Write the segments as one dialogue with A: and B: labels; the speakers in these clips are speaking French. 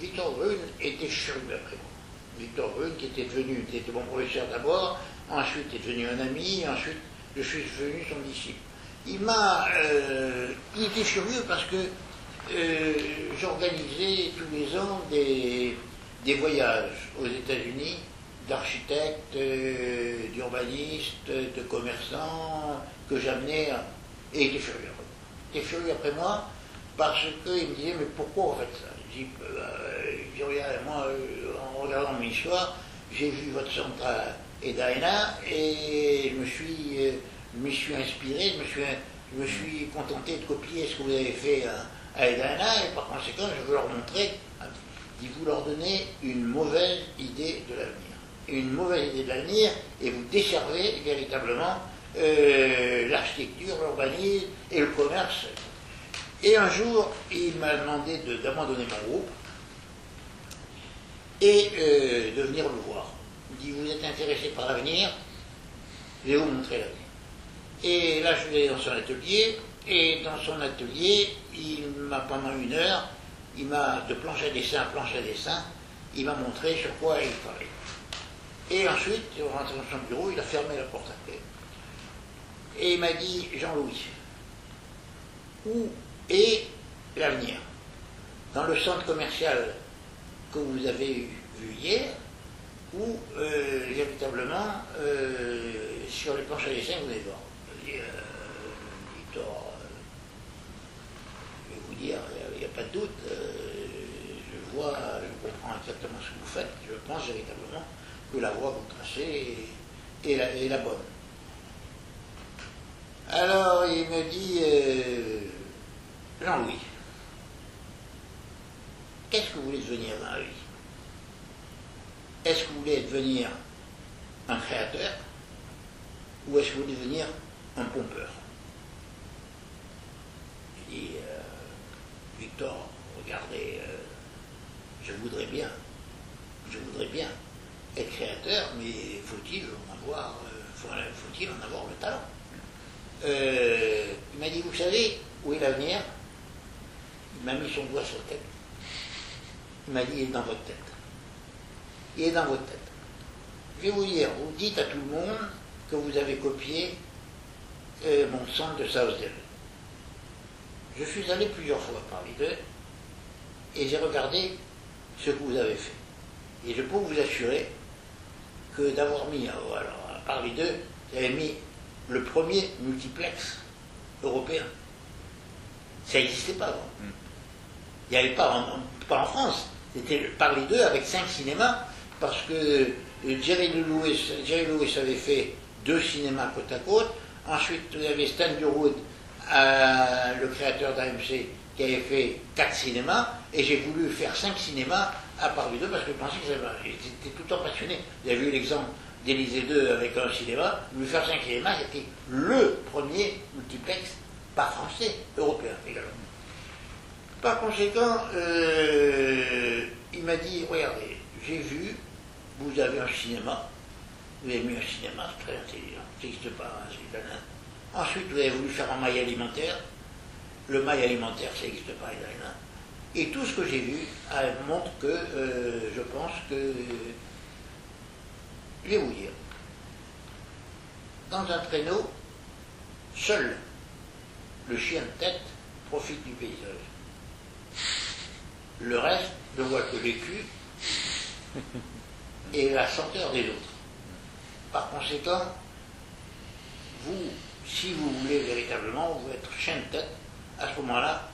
A: Victor Grune était furieux après moi. Victor Grune, qui était mon professeur d'abord, ensuite est devenu un ami, ensuite je suis devenu son disciple. Il était furieux parce que j'organisais tous les ans des voyages aux États-Unis d'architectes, d'urbanistes, de commerçants que j'amenais, et il était furieux. Il était furieux après moi parce qu'il me disait mais pourquoi vous faites ça? Je dis regarde, moi en regardant mon histoire, j'ai vu votre centre à Edina et je me suis inspiré, je me suis contenté de copier ce que vous avez fait à Edina et par conséquent je veux leur montrer, vous leur donnez une mauvaise idée de l'avenir. Une mauvaise idée de l'avenir et vous desservez véritablement l'architecture, l'urbanisme et le commerce. Et un jour, il m'a demandé d'abandonner mon groupe et de venir le voir. Il dit, vous êtes intéressé par l'avenir, je vais vous montrer l'avenir. Et là, je suis allé dans son atelier, et dans son atelier, il m'a, pendant 1 heure, il m'a, de planche à dessin, il m'a montré sur quoi il travaillait. Et ensuite, il est rentré dans son bureau, il a fermé la porte à clé. Et il m'a dit, Jean-Louis, où est l'avenir? Dans le centre commercial que vous avez vu hier, ou véritablement sur les planches à dessin que vous allez voir? Victor, je vais vous dire, il n'y a pas de doute, je comprends exactement ce que vous faites, je pense véritablement que la voie que vous tracez est la bonne. Alors il me dit, Jean-Louis, qu'est-ce que vous voulez devenir dans la vie? Est-ce que vous voulez devenir un créateur ou est-ce que vous voulez devenir un pompeur? Je dis, Victor, regardez, je voudrais bien être créateur, mais faut-il en avoir le talent? Il m'a dit, vous savez où est l'avenir? Il m'a mis son doigt sur la tête. Il m'a dit, il est dans votre tête. Il est dans votre tête. Je vais vous dire, vous dites à tout le monde que vous avez copié mon centre de Southdale. Je suis allé plusieurs fois parmi d'eux et j'ai regardé ce que vous avez fait. Et je peux vous assurer que d'avoir mis, alors, à parler d'eux, vous avez mis le premier multiplex européen. Ça n'existait pas avant. Il n'y avait pas en France. C'était parler d'eux avec 5 cinémas, parce que Jerry Lewis avait fait 2 cinémas côte à côte. Ensuite, vous avez Stan Durwood, le créateur d'AMC, qui avait fait 4 cinémas, et j'ai voulu faire 5 cinémas à parler d'eux, parce que je pensais que j'étais tout le temps passionné. Vous avez vu l'exemple d'Élysée 2 avec un cinéma, je voulais faire 5 cinémas, c'était le premier multiplex, pas français, européen également. Par conséquent, il m'a dit, regardez, j'ai vu, vous avez un cinéma, vous avez mis un cinéma, c'est très intelligent, ça n'existe pas, c'est italien. Ensuite, vous avez voulu faire un mail alimentaire, le mail alimentaire, ça n'existe pas, italien. Et tout ce que j'ai vu montre que je pense que, je vais vous dire, dans un traîneau, seul le chien de tête profite du paysage. Le reste ne voit que l'écu et la senteur des autres. Par conséquent, vous, si vous voulez véritablement vous être chien de tête, à ce moment-là,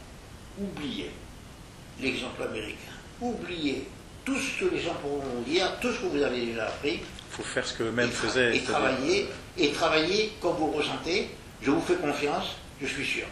A: oubliez l'exemple américain. Oubliez tout ce que les gens pourront vous dire, tout ce que vous avez déjà appris.
B: Il faut faire ce que eux-mêmes faisaient.
A: Et travailler comme vous ressentez. Je vous fais confiance, je suis sûr.